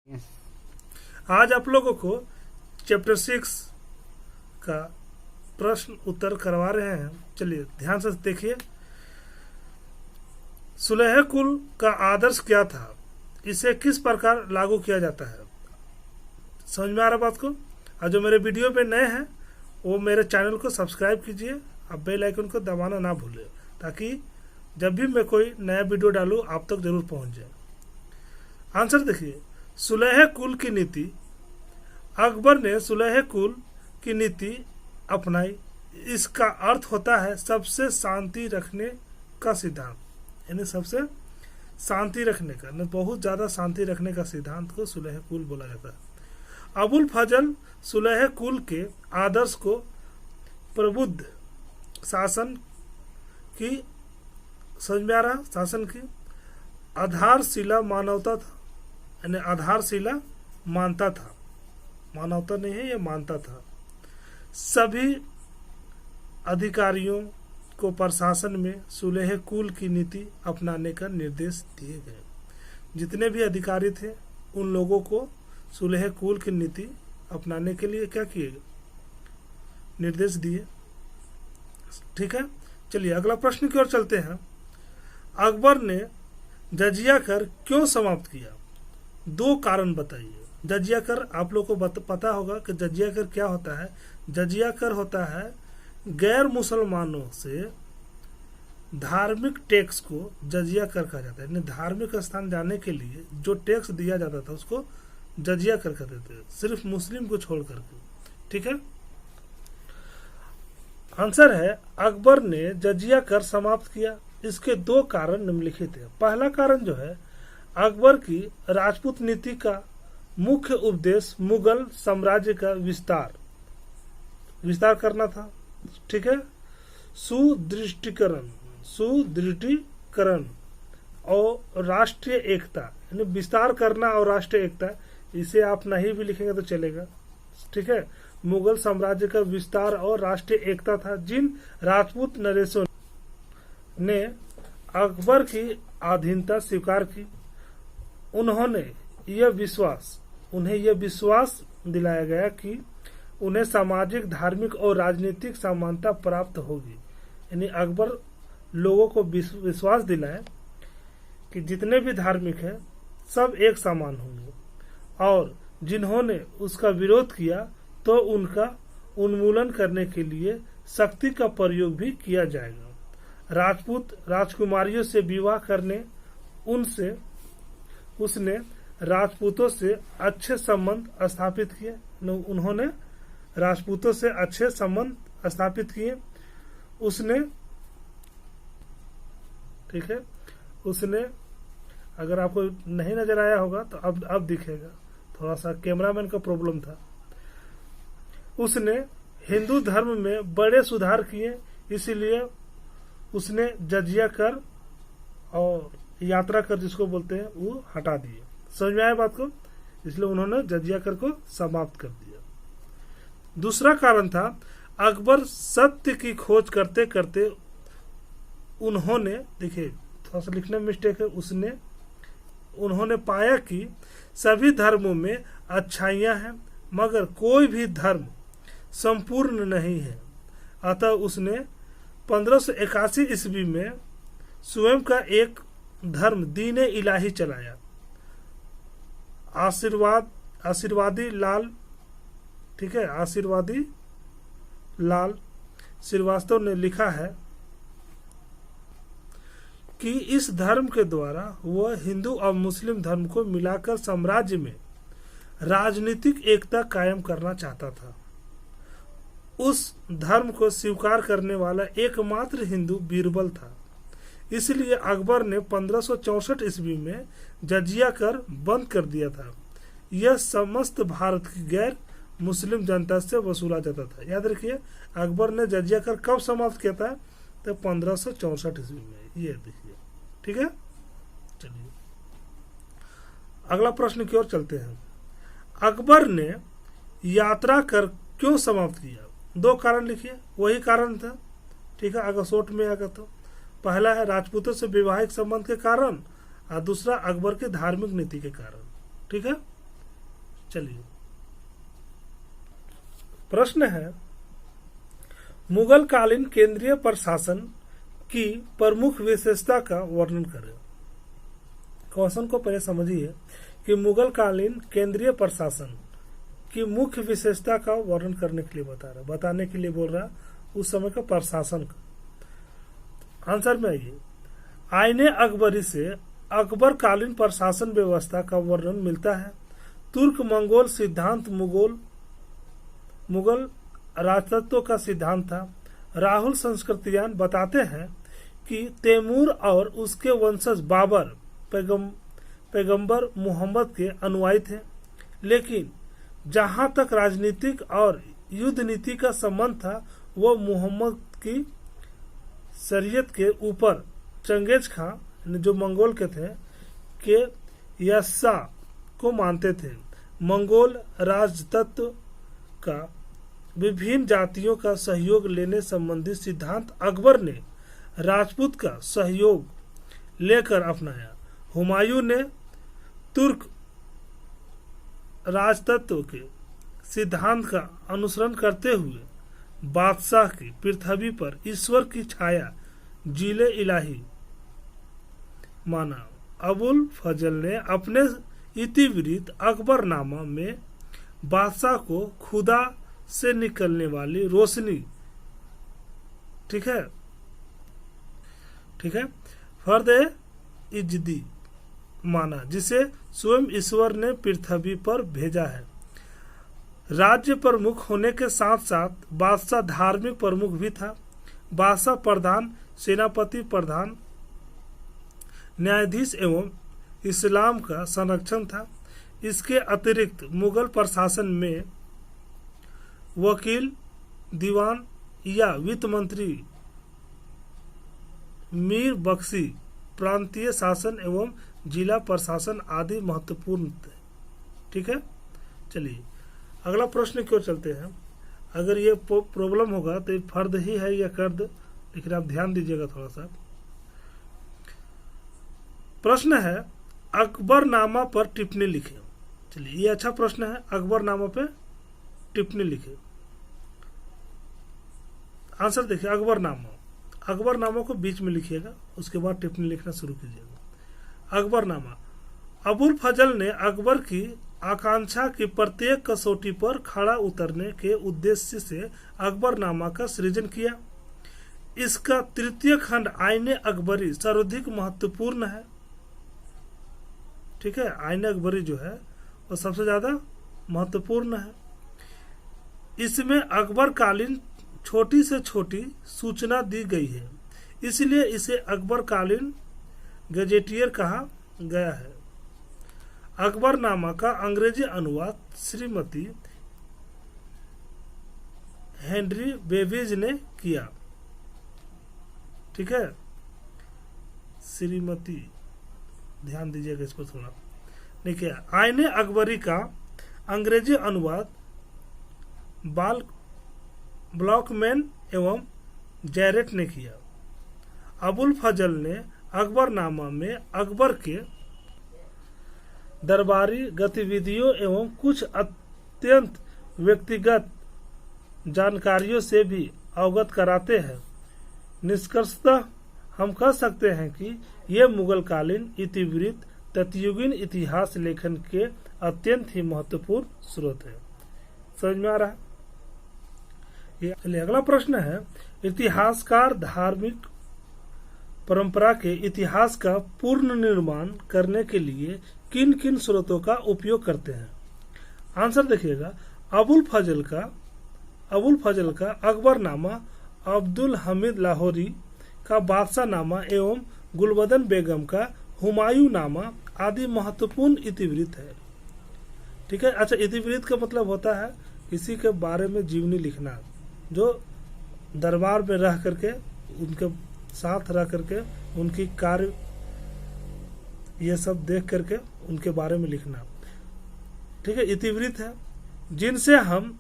आज आप लोगों को चैप्टर 6 का प्रश्न उत्तर करवा रहे हैं। चलिए ध्यान से देखिए। सुलह कुल का आदर्श क्या था, इसे किस प्रकार लागू किया जाता है। समझ में आ रहा बात को? और जो मेरे वीडियो पे नए हैं वो मेरे चैनल को सब्सक्राइब कीजिए, अब बेल आइकन को दबाना ना भूलें, ताकि जब भी मैं कोई नया वीडियो डालूं आप तक जरूर पहुंच जाए। आंसर देखिए, सुलह कुल की नीति। अकबर ने सुलह कुल की नीति अपनाई। इसका अर्थ होता है सबसे शांति रखने का सिद्धांत, यानी सबसे शांति रखने का, न बहुत ज्यादा शांति रखने का सिद्धांत को सुलह कुल बोला जाता है। अबुल फजल सुलह कुल के आदर्श को प्रबुद्ध शासन की, समझ में आ रहा, शासन की आधारशिला मानवता था, यानी आधारशिला मानता था, मानवता नहीं है, ये मानता था। सभी अधिकारियों को प्रशासन में सुलह कुल की नीति अपनाने का निर्देश दिए गए। जितने भी अधिकारी थे उन लोगों को सुलह कुल की नीति अपनाने के लिए क्या किए गए, निर्देश दिए। ठीक है, चलिए अगला प्रश्न की ओर चलते हैं। अकबर ने जजिया कर क्यों समाप्त किया? दो कारण बताइए। जजिया कर आप लोग को पता होगा कि जजिया कर क्या होता है। जजिया कर होता है गैर मुसलमानों से धार्मिक टैक्स को जजिया कर कहा जाता है, यानी धार्मिक स्थान जाने के लिए जो टैक्स दिया जाता था उसको जजिया कर कहते थे, सिर्फ मुस्लिम को छोड़ करके। ठीक है, आंसर है अकबर ने जजिया कर समाप्त किया। इसके दो कारण निम्नलिखित है। पहला कारण जो है, अकबर की राजपूत नीति का मुख्य उपदेश मुगल साम्राज्य का विस्तार करना था। ठीक है, सुदृढ़ीकरण और राष्ट्रीय एकता, यानी विस्तार करना और राष्ट्रीय एकता, इसे आप नहीं भी लिखेंगे तो चलेगा। ठीक है, मुगल साम्राज्य का विस्तार और राष्ट्रीय एकता था। जिन राजपूत नरेशों ने अकबर की अधीनता स्वीकार की, उन्हें यह विश्वास दिलाया गया कि उन्हें सामाजिक, धार्मिक और राजनीतिक समानता प्राप्त होगी। यानी अकबर लोगों को विश्वास दिलाए कि जितने भी धार्मिक हैं सब एक समान होंगे, और जिन्होंने उसका विरोध किया तो उनका उन्मूलन करने के लिए शक्ति का प्रयोग भी किया जाएगा। राजपूत राजकुमारियों से विवाह करने उसने राजपूतों से अच्छे संबंध स्थापित किए। उन्होंने राजपूतों से अच्छे संबंध स्थापित किए। उसने, ठीक है, उसने, अगर आपको नहीं नजर आया होगा तो अब दिखेगा, थोड़ा सा कैमरामैन का प्रॉब्लम था। उसने हिंदू धर्म में बड़े सुधार किए, इसीलिए उसने जजिया कर और यात्रा कर जिसको बोलते हैं वो हटा दिए। समझ में आया बात को? इसलिए उन्होंने जजिया कर को समाप्त कर दिया। दूसरा कारण था, अकबर सत्य की खोज करते करते उन्होंने, देखिए थोड़ा सा लिखने में मिस्टेक है, उन्होंने पाया कि सभी धर्मों में अच्छाइयां हैं, मगर कोई भी धर्म संपूर्ण नहीं है। अतः उसने 1581 ईस्वी में स्वयं का एक धर्म दीन इलाही चलाया। आशीर्वादी लाल, ठीक है, आशीर्वादी लाल श्रीवास्तव ने लिखा है कि इस धर्म के द्वारा वह हिंदू और मुस्लिम धर्म को मिलाकर साम्राज्य में राजनीतिक एकता कायम करना चाहता था। उस धर्म को स्वीकार करने वाला एकमात्र हिंदू बीरबल था। इसलिए अकबर ने 1564 ईस्वी में जजिया कर बंद कर दिया था। यह समस्त भारत की गैर मुस्लिम जनता से वसूला जाता था। याद रखिए, अकबर ने जजिया कर कब समाप्त किया था? तो 1564 ईस्वी में। ये देखिए, ठीक है। चलिए अगला प्रश्न की ओर चलते हैं। अकबर ने यात्रा कर क्यों समाप्त किया? दो कारण लिखिए, वही कारण था। ठीक है, अगर शॉर्ट में आएगा तो पहला है राजपूतों से वैवाहिक संबंध के कारण, और दूसरा अकबर के धार्मिक नीति के कारण। ठीक है, चलिए, प्रश्न है मुगल कालीन केंद्रीय प्रशासन की प्रमुख विशेषता का वर्णन करें। क्वेश्चन को पहले समझिए कि मुगल कालीन केंद्रीय प्रशासन की मुख्य विशेषता का वर्णन करने के लिए बताने के लिए बोल रहा उस समय का प्रशासन का। आंसर में आइए, आईने अकबरी से अकबर कालीन प्रशासन व्यवस्था का वर्णन मिलता है। तुर्क मंगोल सिद्धांत मुगल राजतत्व का सिद्धांत था। राहुल संस्कृतियान बताते हैं कि तैमूर और उसके वंशज बाबर पैगंबर मोहम्मद के अनुयायी थे, लेकिन जहां तक राजनीतिक और युद्ध नीति का संबंध था वह मोहम्मद की शरीयत के ऊपर चंगेज खां जो मंगोल के थे के यस्सा को मानते थे। मंगोल राजतत्व का विभिन्न जातियों का सहयोग लेने संबंधी सिद्धांत अकबर ने राजपूत का सहयोग लेकर अपनाया। हुमायूं ने तुर्क राजतत्व के सिद्धांत का अनुसरण करते हुए बादशाह की पृथ्वी पर ईश्वर की छाया जिले इलाही माना। अबुल फजल ने अपने इतिवृत्त अकबरनामा में बादशाह को खुदा से निकलने वाली रोशनी ठीक है फर्द इजदी माना, जिसे स्वयं ईश्वर ने पृथ्वी पर भेजा है। राज्य प्रमुख होने के साथ साथ बादशाह धार्मिक प्रमुख भी था। बादशाह प्रधान, सेनापति प्रधान, न्यायाधीश एवं इस्लाम का संरक्षण था। इसके अतिरिक्त मुगल प्रशासन में वकील, दीवान या वित्त मंत्री, मीर बख्शी, प्रांतीय शासन एवं जिला प्रशासन आदि महत्वपूर्ण थे। ठीक है, चलिए अगला प्रश्न की ओर चलते हैं। अगर ये प्रॉब्लम होगा तो ये फर्द ही है या कर्द, लेकिन आप ध्यान दीजिएगा थोड़ा सा। प्रश्न है अकबरनामा पर टिप्पणी लिखें। चलिए ये अच्छा प्रश्न है, अकबरनामा पे टिप्पणी लिखें। आंसर देखिए, अकबरनामा को बीच में लिखिएगा, उसके बाद टिप्पणी लिखना शुरू कीजिएगा। अकबरनामा, अबुल फजल ने अकबर की आकांक्षा की प्रत्येक कसौटी पर खड़ा उतरने के उद्देश्य से अकबरनामा का सृजन किया। इसका तृतीय खंड आईने अकबरी सर्वाधिक महत्वपूर्ण है। ठीक है, आईने अकबरी जो है वो सबसे ज्यादा महत्वपूर्ण है। इसमें अकबर कालीन छोटी से छोटी सूचना दी गई है, इसलिए इसे अकबर कालीन गजेटियर कहा गया है। अकबरनामा का अंग्रेजी अनुवाद श्रीमती हेनरी बेबीज ने किया। ठीक है, श्रीमती, ध्यान दीजिएगा इस पर थोड़ा, नहीं किया। आईने अकबरी का अंग्रेजी अनुवाद ब्लॉकमैन एवं जैरेट ने किया। अबुल फजल ने अकबरनामा में अकबर के दरबारी गतिविधियों एवं कुछ अत्यंत व्यक्तिगत जानकारियों से भी अवगत कराते हैं। निष्कर्षतः हम कह सकते हैं कि ये मुगल कालीन इतिवृत्त तत्युगीन इतिहास लेखन के अत्यंत ही महत्वपूर्ण स्रोत है। समझ में आ रहा है? ये अगला प्रश्न है, इतिहासकार धार्मिक परंपरा के इतिहास का पूर्ण निर्माण करने के लिए किन किन स्रोतों का उपयोग करते हैं? आंसर देखिएगा, अबुल फजल का अकबरनामा, अब्दुल हमीद लाहौरी का बादशाह नामा एवं गुलबदन बेगम का हुमायूं नामा आदि महत्वपूर्ण इतिवृत्त है। ठीक है, अच्छा, इतिवृत्त का मतलब होता है किसी के बारे में जीवनी लिखना, जो दरबार में रह करके उनके साथ रह करके उनकी कार्य ये सब देख करके उनके बारे में लिखना। ठीक है, इतिवृत्त है जिनसे हम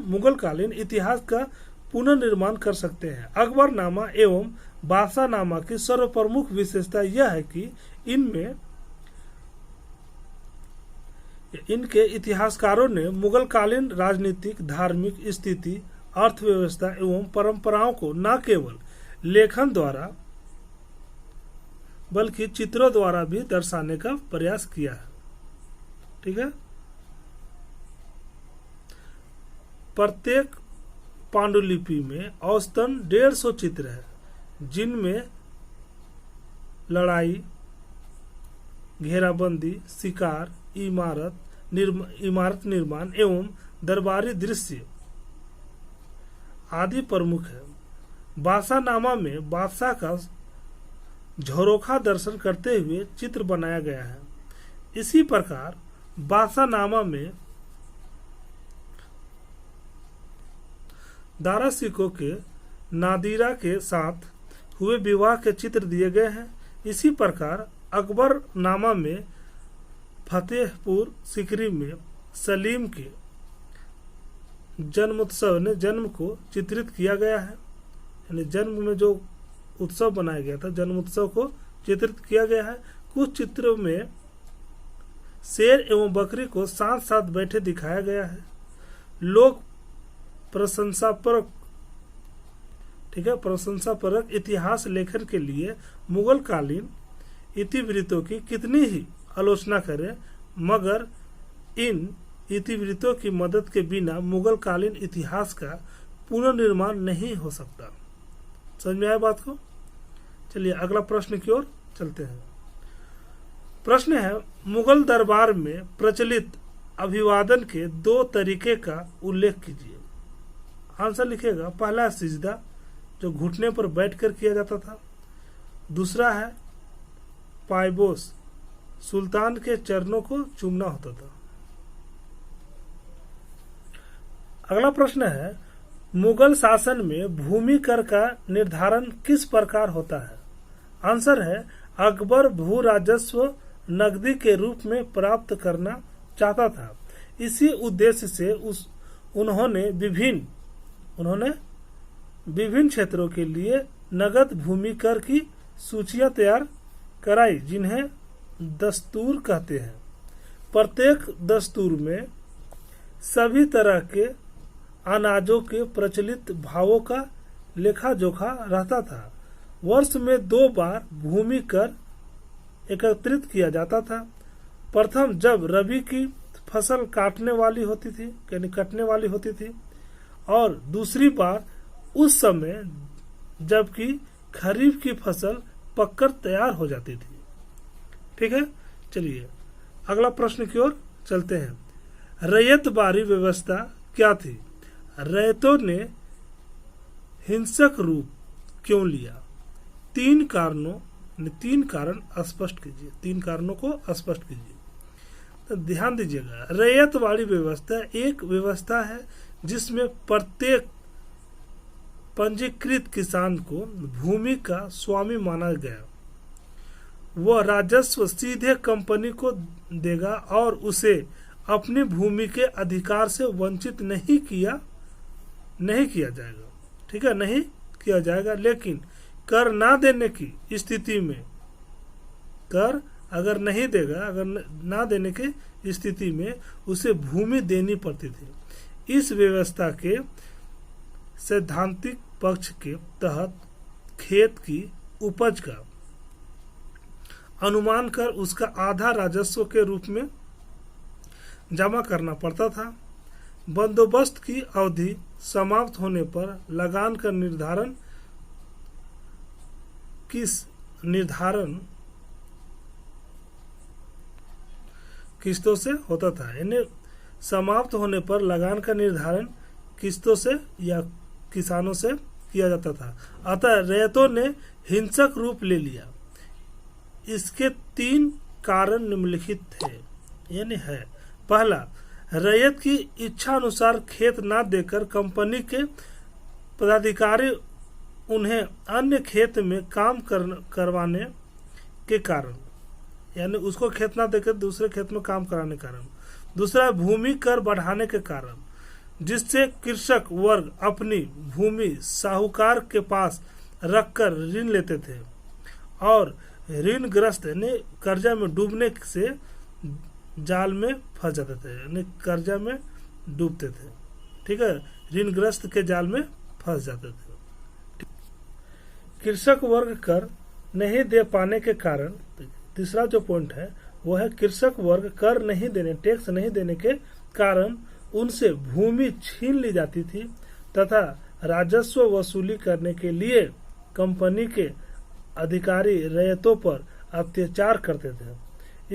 मुगल कालीन इतिहास का पुनर्निर्माण कर सकते हैं। अकबरनामा एवं बादशाहनामा की सर्वप्रमुख विशेषता यह है कि इनमें इनके इतिहासकारों ने मुगल कालीन राजनीतिक, धार्मिक स्थिति, अर्थव्यवस्था एवं परंपराओं को न केवल लेखन द्वारा बल्कि चित्रों द्वारा भी दर्शाने का प्रयास किया है। ठीक है। प्रत्येक पांडुलिपि में औसतन 150 चित्र है, जिनमें लड़ाई, घेराबंदी, शिकार, इमारत निर्माण एवं दरबारी दृश्य आदि प्रमुख है। बादशाहनामा में बादशाह का झरोखा दर्शन करते हुए चित्र बनाया गया है। इसी प्रकार बादशाहनामा में दारा शिकोह के नादिरा के साथ हुए विवाह के चित्र दिए गए हैं। इसी प्रकार अकबर नामा में फतेहपुर सिकरी में सलीम के जन्मोत्सव ने जन्म को चित्रित किया गया है। यानी जन्म में जो उत्सव बनाया गया था, जन्मोत्सव को चित्रित किया गया है। कुछ चित्रों में शेर एवं बकरी को साथ साथ बैठे दिखाया गया है। लोग प्रशंसापरक, ठीक है, प्रशंसापरक इतिहास लेखन के लिए मुगल कालीन इतिवृत्तों की कितनी ही आलोचना करें, मगर इन इतिवृत्तों की मदद के बिना मुगल कालीन इतिहास का पुनर्निर्माण नहीं हो सकता। समझ में आया बात को? चलिए अगला प्रश्न की ओर चलते हैं। प्रश्न है, मुगल दरबार में प्रचलित अभिवादन के 2 तरीके का उल्लेख कीजिए। आंसर लिखेगा, पहला है सिजदा, जो घुटने पर बैठकर किया जाता था। दूसरा है पायबोस, सुल्तान के चरणों को चूमना होता था। अगला प्रश्न है, मुगल शासन में भूमि कर का निर्धारण किस प्रकार होता है? आंसर है, अकबर भू राजस्व नकदी के रूप में प्राप्त करना चाहता था। इसी उद्देश्य से उन्होंने विभिन्न क्षेत्रों के लिए नगद भूमि कर की सूचियां तैयार कराई, जिन्हें दस्तूर कहते हैं। प्रत्येक दस्तूर में सभी तरह के अनाजों के प्रचलित भावों का लेखा जोखा रहता था। वर्ष में 2 बार भूमि कर एकत्रित किया जाता था। प्रथम जब रबी की फसल कटने वाली होती थी, और दूसरी बार उस समय जबकि खरीफ की फसल पककर तैयार हो जाती थी। ठीक है। चलिए अगला प्रश्न की ओर चलते हैं। रैयतबारी व्यवस्था क्या थी? रैयतों ने हिंसक रूप क्यों लिया? 3 कारण स्पष्ट कीजिए। 3 कारणों को स्पष्ट कीजिए। तो ध्यान दीजिएगा, रैयतवाड़ी व्यवस्था एक व्यवस्था है जिसमें प्रत्येक पंजीकृत किसान को भूमि का स्वामी माना गया। वह राजस्व सीधे कंपनी को देगा और उसे अपनी भूमि के अधिकार से वंचित नहीं किया जाएगा। ठीक है, नहीं किया जाएगा। लेकिन कर ना देने की स्थिति में, कर अगर नहीं देगा, अगर ना देने की स्थिति में उसे भूमि देनी पड़ती थी। इस व्यवस्था के सैद्धांतिक पक्ष के तहत खेत की उपज का अनुमान कर उसका आधा राजस्व के रूप में जमा करना पड़ता था। बंदोबस्त की अवधि समाप्त होने पर लगान का निर्धारण किस्तों से होता था। यानी समाप्त होने पर लगान का निर्धारण किस्तों से या किसानों से किया जाता था। अतः रैयतों ने हिंसक रूप ले लिया। इसके 3 कारण निम्नलिखित थे, यानी है। पहला, रैयत की इच्छा अनुसार खेत न देकर कंपनी के पदाधिकारी उन्हें अन्य खेत में काम करवाने के कारण, यानी उसको खेत ना देकर दूसरे खेत में काम कराने के कारण। दूसरा, भूमि कर बढ़ाने के कारण, जिससे कृषक वर्ग अपनी भूमि साहूकार के पास रखकर ऋण लेते थे और ऋणग्रस्त यानी कर्जा में डूबने से जाल में फंस जाते थे, यानी कर्जा में डूबते थे। ठीक है, ऋणग्रस्त के जाल में फंस जाते थे। कृषक वर्ग कर नहीं दे पाने के कारण, तीसरा जो पॉइंट है वो है कृषक वर्ग कर नहीं देने, टैक्स नहीं देने के कारण उनसे भूमि छीन ली जाती थी तथा राजस्व वसूली करने के लिए कंपनी के अधिकारी रैयतों पर अत्याचार करते थे।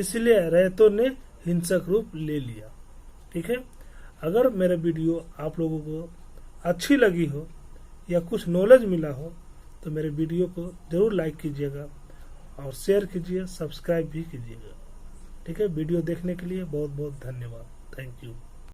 इसलिए रैयतों ने हिंसक रूप ले लिया। ठीक है, अगर मेरा वीडियो आप लोगों को अच्छी लगी हो या कुछ नॉलेज मिला हो तो मेरे वीडियो को जरूर लाइक कीजिएगा और शेयर कीजिए, सब्सक्राइब भी कीजिएगा। ठीक है, वीडियो देखने के लिए बहुत बहुत धन्यवाद। Thank you.